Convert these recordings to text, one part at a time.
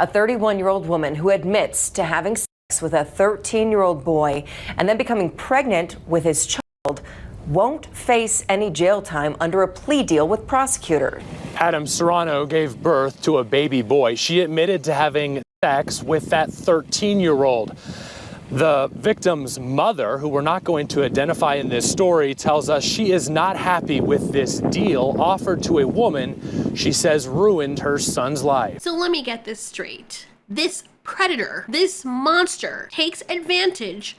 A 31-year-old woman who admits to having sex with a 13-year-old boy and then becoming pregnant with his child won't face any jail time under a plea deal with prosecutors. Adam Serrano gave birth to a baby boy. She admitted to having sex with that 13-year-old. The victim's mother, who we're not going to identify in this story, tells us she is not happy with this deal offered to a woman she says ruined her son's life. So let me get this straight. This predator, this monster, takes advantage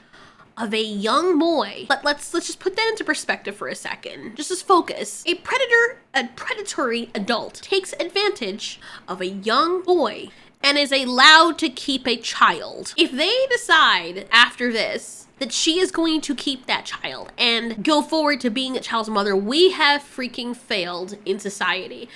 of a young boy. Let's just put that into perspective for a second. Just as focus. A predatory adult takes advantage of a young boy and is allowed to keep a child. If they decide after this that she is going to keep that child and go forward to being a child's mother, we have freaking failed in society.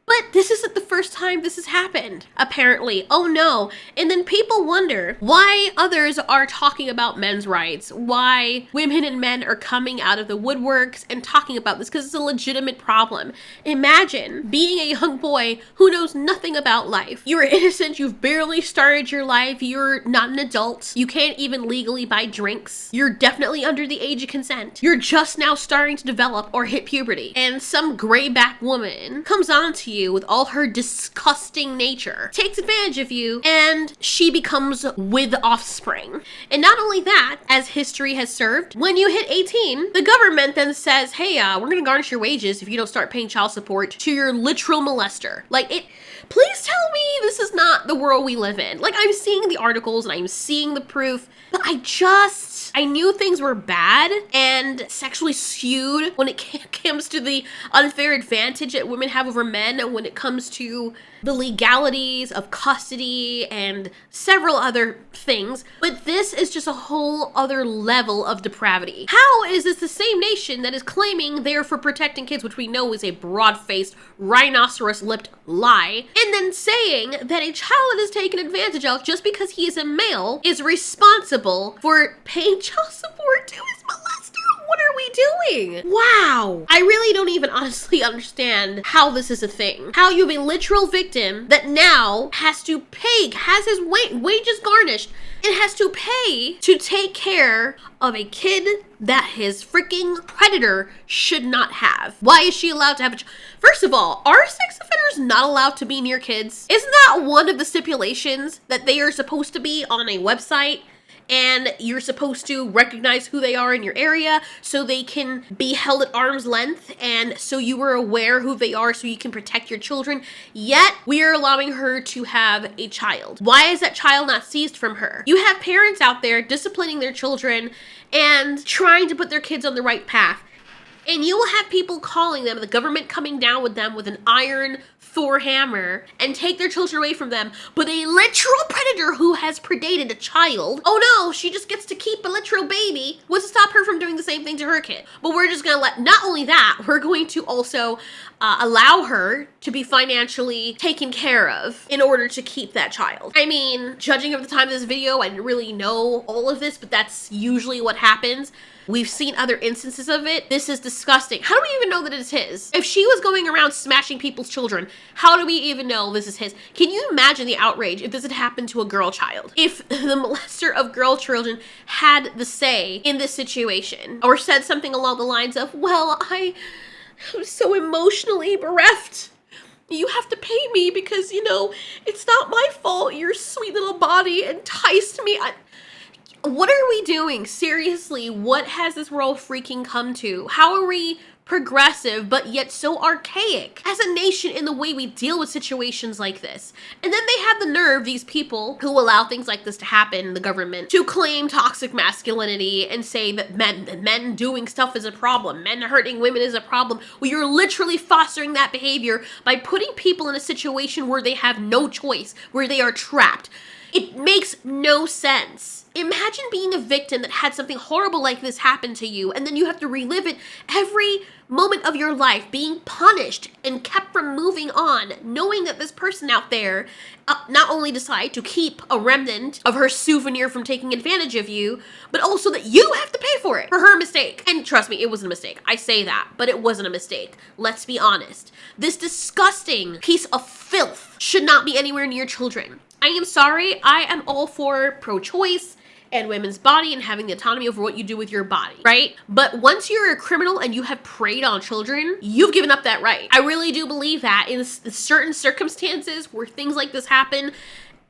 But this isn't the first time this has happened, apparently. Oh no. And then people wonder why others are talking about men's rights, why women and men are coming out of the woodworks and talking about this, because it's a legitimate problem. Imagine being a young boy who knows nothing about life. You're innocent, you've barely started your life, you're not an adult, you can't even legally buy drinks, you're definitely under the age of consent, you're just now starting to develop or hit puberty, and some grayback woman comes on to you with all her disgusting nature, takes advantage of you, and she becomes with offspring. And not only that, as history has served, when you hit 18, the government then says, hey, we're gonna garnish your wages if you don't start paying child support to your literal molester. Please tell me this is not the world we live in. I'm seeing the articles and I'm seeing the proof, but I knew things were bad and sexually skewed when it comes to the unfair advantage that women have over men, and when it comes to the legalities of custody and several other things. But this is just a whole other level of depravity. How is this the same nation that is claiming they're for protecting kids, which we know is a broad-faced, rhinoceros-lipped lie, and then saying that a child is taken advantage of just because he is a male is responsible for paying child support to his molester? What are we doing? Wow. I really don't even honestly understand how this is a thing. How you have a literal victim that now has to pay, has his wages garnished, and has to pay to take care of a kid that his freaking predator should not have. Why is she allowed to have a First of all, are sex offenders not allowed to be near kids? Isn't that one of the stipulations, that they are supposed to be on a website and you're supposed to recognize who they are in your area so they can be held at arm's length, and so you are aware who they are so you can protect your children? Yet we are allowing her to have a child. Why is that child not seized from her? You have parents out there disciplining their children and trying to put their kids on the right path. And you will have people calling them, the government coming down with them with an iron Thor hammer and take their children away from them. But a literal predator who has predated a child, oh no, she just gets to keep a literal baby. What's to stop her from doing the same thing to her kid? But we're just gonna not only that, we're going to also allow her to be financially taken care of in order to keep that child. I mean, judging of the time of this video, I didn't really know all of this, but that's usually what happens. We've seen other instances of it. This is disgusting. How do we even know that it's his? If she was going around smashing people's children, how do we even know this is his? Can you imagine the outrage if this had happened to a girl child? If the molester of girl children had the say in this situation, or said something along the lines of, well, I'm so emotionally bereft. You have to pay me because, it's not my fault. Your sweet little body enticed me. What are we doing? Seriously, what has this world freaking come to? How are we progressive but yet so archaic as a nation in the way we deal with situations like this? And then they have the nerve, these people who allow things like this to happen in the government, to claim toxic masculinity and say that men doing stuff is a problem, men hurting women is a problem. Well, you're literally fostering that behavior by putting people in a situation where they have no choice, where they are trapped. It makes no sense. Imagine being a victim that had something horrible like this happen to you, and then you have to relive it every moment of your life, being punished and kept from moving on, knowing that this person out there not only decided to keep a remnant of her souvenir from taking advantage of you, but also that you have to pay for it, for her mistake. And trust me, it wasn't a mistake. I say that, but it wasn't a mistake. Let's be honest. This disgusting piece of filth should not be anywhere near children. I am sorry, I am all for pro-choice and women's body and having the autonomy over what you do with your body, right? But once you're a criminal and you have preyed on children, you've given up that right. I really do believe that in certain circumstances where things like this happen,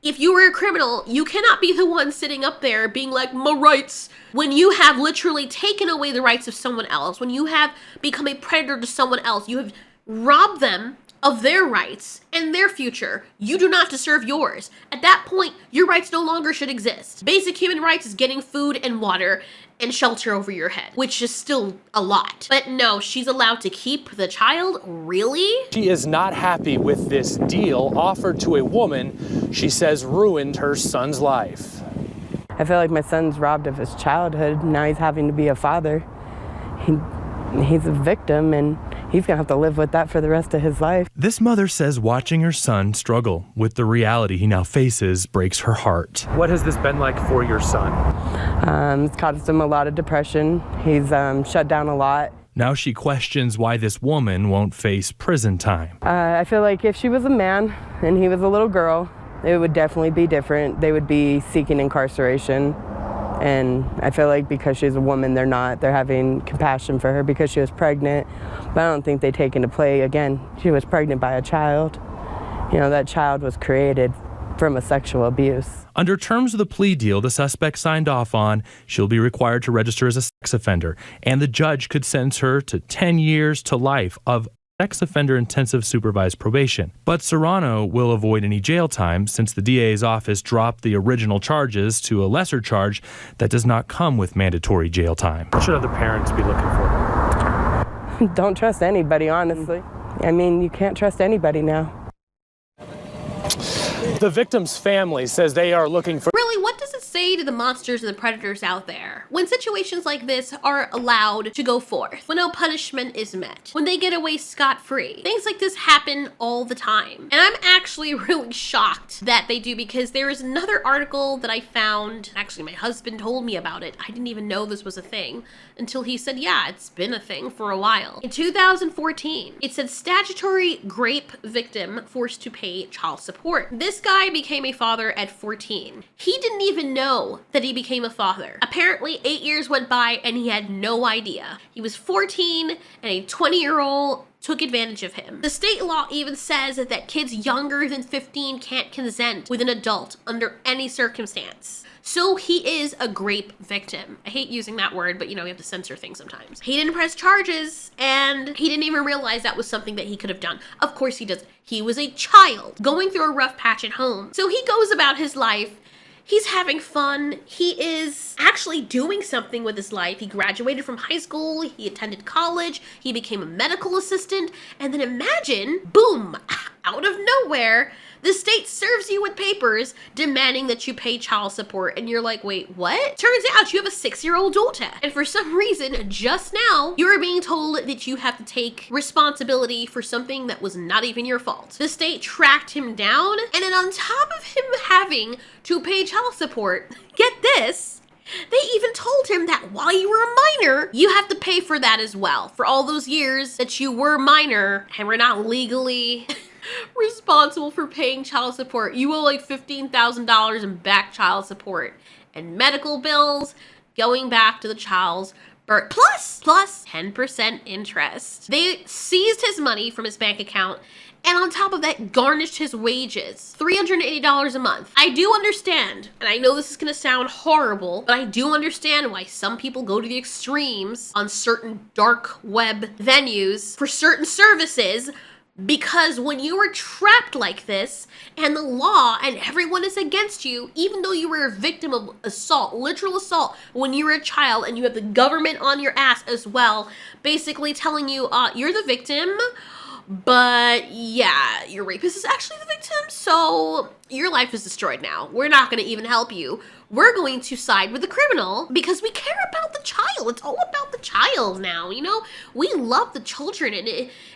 if you were a criminal, you cannot be the one sitting up there being like, my rights, when you have literally taken away the rights of someone else, when you have become a predator to someone else, you have robbed them of their rights and their future. You do not deserve yours. At that point, your rights no longer should exist. Basic human rights is getting food and water and shelter over your head, which is still a lot. But no, she's allowed to keep the child? Really? She is not happy with this deal offered to a woman she says ruined her son's life. I feel like my son's robbed of his childhood. Now he's having to be a father. He's a victim, and he's gonna have to live with that for the rest of his life. This mother says watching her son struggle with the reality he now faces breaks her heart. What has this been like for your son? It's caused him a lot of depression. He's shut down a lot. Now she questions why this woman won't face prison time. I feel like if she was a man and he was a little girl, it would definitely be different. They would be seeking incarceration. And I feel like because she's a woman, they're not. They're having compassion for her because she was pregnant. But I don't think they take into play, again, she was pregnant by a child. You know, that child was created from a sexual abuse. Under terms of the plea deal the suspect signed off on, she'll be required to register as a sex offender, and the judge could sentence her to 10 years to life of sex offender intensive supervised probation. But Serrano will avoid any jail time since the DA's office dropped the original charges to a lesser charge that does not come with mandatory jail time. What should other parents be looking for? Don't trust anybody, honestly. I mean, you can't trust anybody now. The victim's family says they are looking for... Really, what does it say to the monsters and the predators out there when situations like this are allowed to go forth, when no punishment is met, when they get away scot-free? Things like this happen all the time. And I'm actually really shocked that they do, because there is another article that I found, actually my husband told me about it. I didn't even know this was a thing until he said, yeah, it's been a thing for a while. In 2014, it said statutory rape victim forced to pay child support. This guy became a father at 14. He didn't even know that he became a father. Apparently 8 years went by and he had no idea. He was 14 and a 20-year-old took advantage of him. The state law even says that kids younger than 15 can't consent with an adult under any circumstance. So he is a rape victim. I hate using that word, but you know, you have to censor things sometimes. He didn't press charges, and he didn't even realize that was something that he could have done. Of course he does. He was a child going through a rough patch at home. So he goes about his life. He's having fun. He is actually doing something with his life. He graduated from high school. He attended college. He became a medical assistant. And then imagine, boom, out of nowhere, the state serves you with papers demanding that you pay child support. And you're like, wait, what? Turns out you have a 6-year-old daughter. And for some reason, just now, you're being told that you have to take responsibility for something that was not even your fault. The state tracked him down. And then on top of him having to pay child support, get this, they even told him that while you were a minor, you have to pay for that as well. For all those years that you were a minor and were not legally responsible for paying child support, you owe like $15,000 in back child support and medical bills going back to the child's birth, plus 10% interest. They seized his money from his bank account, and on top of that, garnished his wages, $380 a month. I do understand, and I know this is gonna sound horrible, but I do understand why some people go to the extremes on certain dark web venues for certain services, because when you are trapped like this, and the law and everyone is against you, even though you were a victim of assault, literal assault, when you were a child, and you have the government on your ass as well, basically telling you, you're the victim, but yeah, your rapist is actually the victim, so your life is destroyed now. We're not going to even help you. We're going to side with the criminal because we care about the child. It's all about the child now, you know? We love the children, and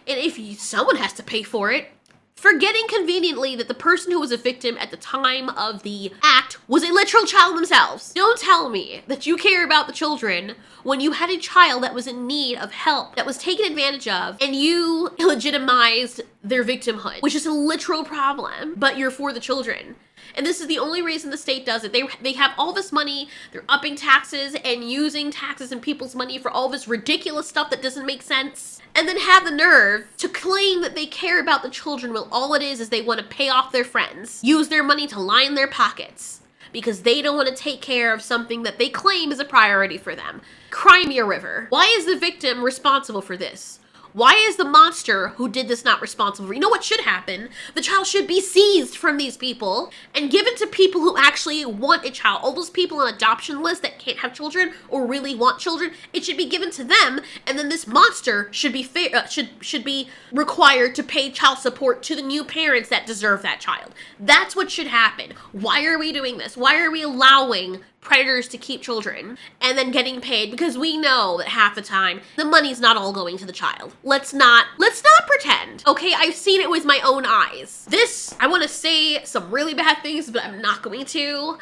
if someone has to pay for it, forgetting conveniently that the person who was a victim at the time of the act was a literal child themselves. Don't tell me that you care about the children when you had a child that was in need of help, that was taken advantage of, and you legitimized their victimhood, which is a literal problem, but you're for the children. And this is the only reason the state does it. They have all this money, they're upping taxes and using taxes and people's money for all this ridiculous stuff that doesn't make sense. And then have the nerve to claim that they care about the children when all it is they want to pay off their friends, use their money to line their pockets, because they don't want to take care of something that they claim is a priority for them. Cry me a river. Why is the victim responsible for this? Why is the monster who did this not responsible? You know what should happen? The child should be seized from these people and given to people who actually want a child. All those people on adoption list that can't have children or really want children, it should be given to them. And then this monster should be should be required to pay child support to the new parents that deserve that child. That's what should happen. Why are we doing this? Why are we allowing predators to keep children and then getting paid? Because we know that half the time the money's not all going to the child. Let's not pretend. Okay, I've seen it with my own eyes. This, I want to say some really bad things, but I'm not going to.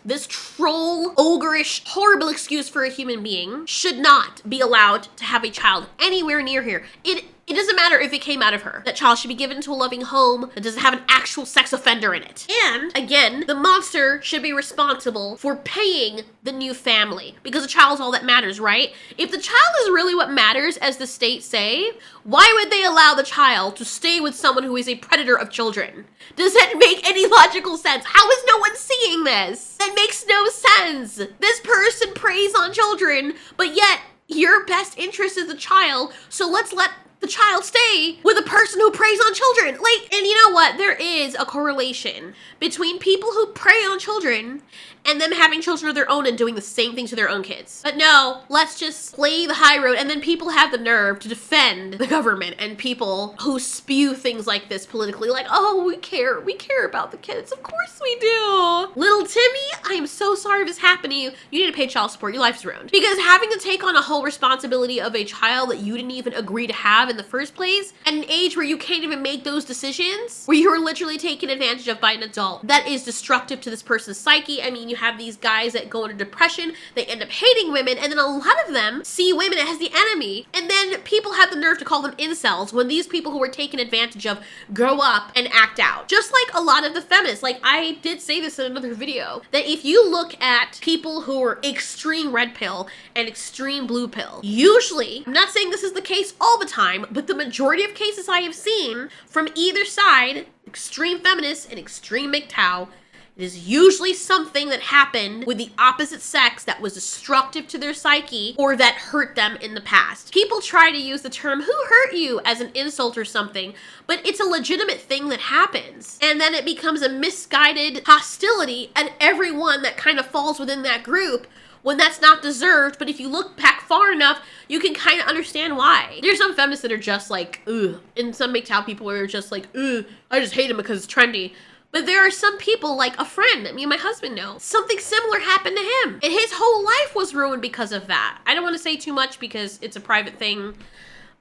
This troll, ogreish, horrible excuse for a human being should not be allowed to have a child anywhere near here. It doesn't matter if it came out of her. That child should be given to a loving home that doesn't have an actual sex offender in it. And again, the monster should be responsible for paying the new family, because the child's all that matters, right? If the child is really what matters, as the state say, why would they allow the child to stay with someone who is a predator of children? Does that make any logical sense? How is no one seeing this? That makes no sense. This person preys on children, but yet your best interest is the child, so let's let the child stay with a person who preys on children. Like, and you know what? There is a correlation between people who prey on children and them having children of their own and doing the same thing to their own kids. But no, let's just play the high road, and then people have the nerve to defend the government and people who spew things like this politically, like, oh, we care about the kids. Of course we do. Little Timmy, I am so sorry if this happened to you. You need to pay child support. Your life's ruined. Because having to take on a whole responsibility of a child that you didn't even agree to have in the first place, at an age where you can't even make those decisions, where you are literally taken advantage of by an adult, that is destructive to this person's psyche. I mean, you have these guys that go into depression, they end up hating women, and then a lot of them see women as the enemy, and then people have the nerve to call them incels when these people who were taken advantage of grow up and act out. Just like a lot of the feminists, like I did say this in another video, that if you look at people who are extreme red pill and extreme blue pill, usually, I'm not saying this is the case all the time, but the majority of cases I have seen from either side, extreme feminists and extreme MGTOW, it is usually something that happened with the opposite sex that was destructive to their psyche or that hurt them in the past. People try to use the term "who hurt you" as an insult or something, but it's a legitimate thing that happens. And then it becomes a misguided hostility at everyone that kind of falls within that group, when that's not deserved. But if you look back far enough, you can kind of understand why. There's some feminists that are just like, ugh, and some MGTOW people who are just like, ugh, I just hate him because it's trendy. But there are some people, like a friend that me and my husband know, something similar happened to him, and his whole life was ruined because of that. I don't want to say too much because it's a private thing,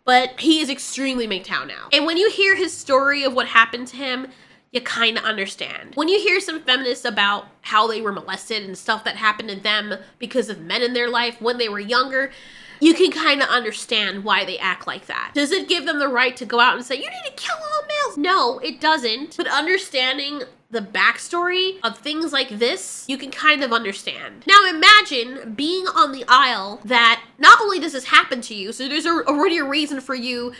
but he is extremely MGTOW now. And when you hear his story of what happened to him, you kind of understand. When you hear some feminists about how they were molested and stuff that happened to them because of men in their life when they were younger, you can kind of understand why they act like that. Does it give them the right to go out and say, you need to kill all males? No, it doesn't. But understanding the backstory of things like this, you can kind of understand. Now imagine being on the aisle that not only does this happen to you, so there's already a reason for you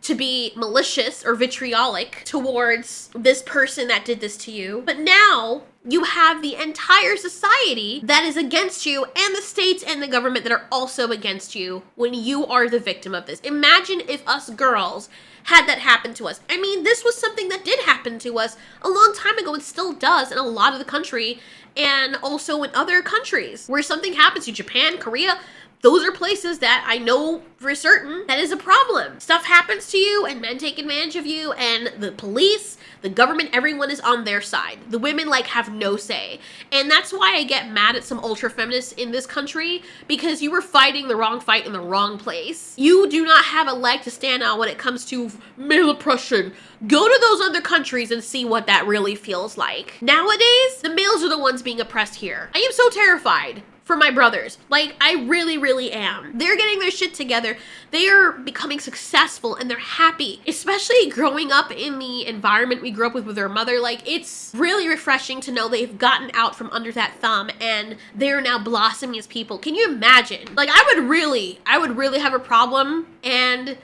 to be malicious or vitriolic towards this person that did this to you, but now you have the entire society that is against you, and the states and the government that are also against you when you are the victim of this. Imagine if us girls had that happen to us. I mean, this was something that did happen to us a long time ago. It still does in a lot of the country, and also in other countries where something happens to Japan, Korea. Those are places that I know for certain that is a problem. Stuff happens to you and men take advantage of you, and the police, the government, everyone is on their side. The women like have no say. And that's why I get mad at some ultra feminists in this country, because you were fighting the wrong fight in the wrong place. You do not have a leg to stand on when it comes to male oppression. Go to those other countries and see what that really feels like. Nowadays, the males are the ones being oppressed here. I am so terrified for my brothers. Like, I really, really am. They're getting their shit together. They are becoming successful and they're happy, especially growing up in the environment we grew up with their mother. Like, it's really refreshing to know they've gotten out from under that thumb and they're now blossoming as people. Can you imagine? Like, I would really have a problem, and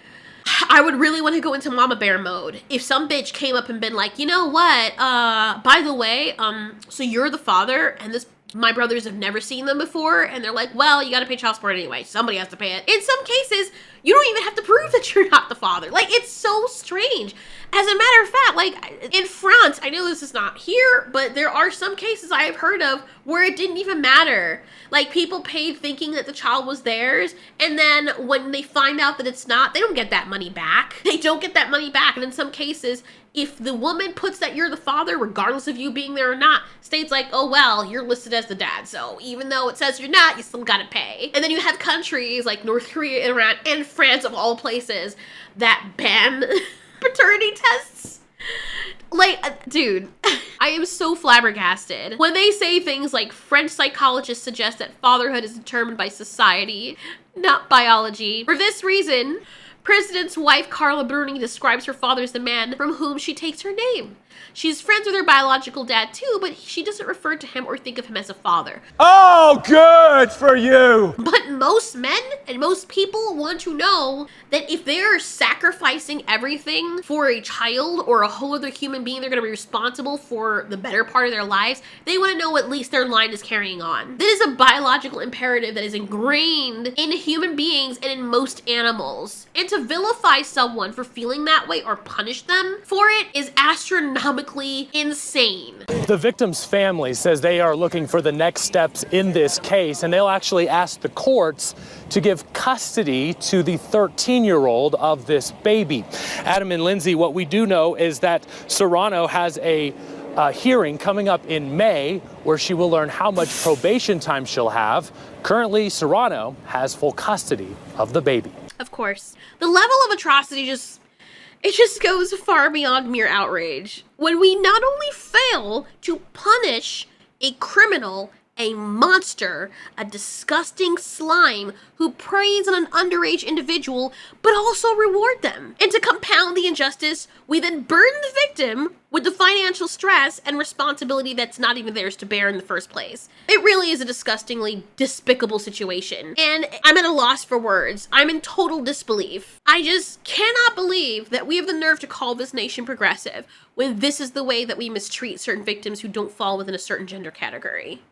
I would really want to go into mama bear mode if some bitch came up and been like, you know what, by the way, so you're the father and my brothers have never seen them before, and they're like, well, you gotta pay child support anyway. Somebody has to pay it. In some cases, you don't even have to prove that you're not the father. Like, it's so strange. As a matter of fact, like, in France, I know this is not here, but there are some cases I have heard of where it didn't even matter. Like, people paid thinking that the child was theirs, and then when they find out that it's not, they don't get that money back. They don't get that money back, and in some cases, if the woman puts that you're the father, regardless of you being there or not, state's like, oh, well, you're listed as the dad, so even though it says you're not, you still gotta pay. And then you have countries like North Korea, Iran, and France, of all places, that ban paternity tests. Like, dude, I am so flabbergasted. When they say things like French psychologists suggest that fatherhood is determined by society, not biology. For this reason, President's wife, Carla Bruni, describes her father as the man from whom she takes her name. She's friends with her biological dad too, but she doesn't refer to him or think of him as a father. Oh, good for you. But most men and most people want to know that if they're sacrificing everything for a child or a whole other human being, they're going to be responsible for the better part of their lives. They want to know at least their line is carrying on. This is a biological imperative that is ingrained in human beings and in most animals. And to vilify someone for feeling that way or punish them for it is astronomically insane. The victim's family says they are looking for the next steps in this case, and they'll actually ask the courts to give custody to the 13-year-old of this baby. Adam and Lindsay, what we do know is that Serrano has a hearing coming up in May where she will learn how much probation time she'll have. Currently, Serrano has full custody of the baby. Of course. The level of atrocity just goes far beyond mere outrage. When we not only fail to punish a criminal, a monster, a disgusting slime who preys on an underage individual, but also reward them. And to compound the injustice, we then burden the victim with the financial stress and responsibility that's not even theirs to bear in the first place. It really is a disgustingly despicable situation. And I'm at a loss for words. I'm in total disbelief. I just cannot believe that we have the nerve to call this nation progressive when this is the way that we mistreat certain victims who don't fall within a certain gender category.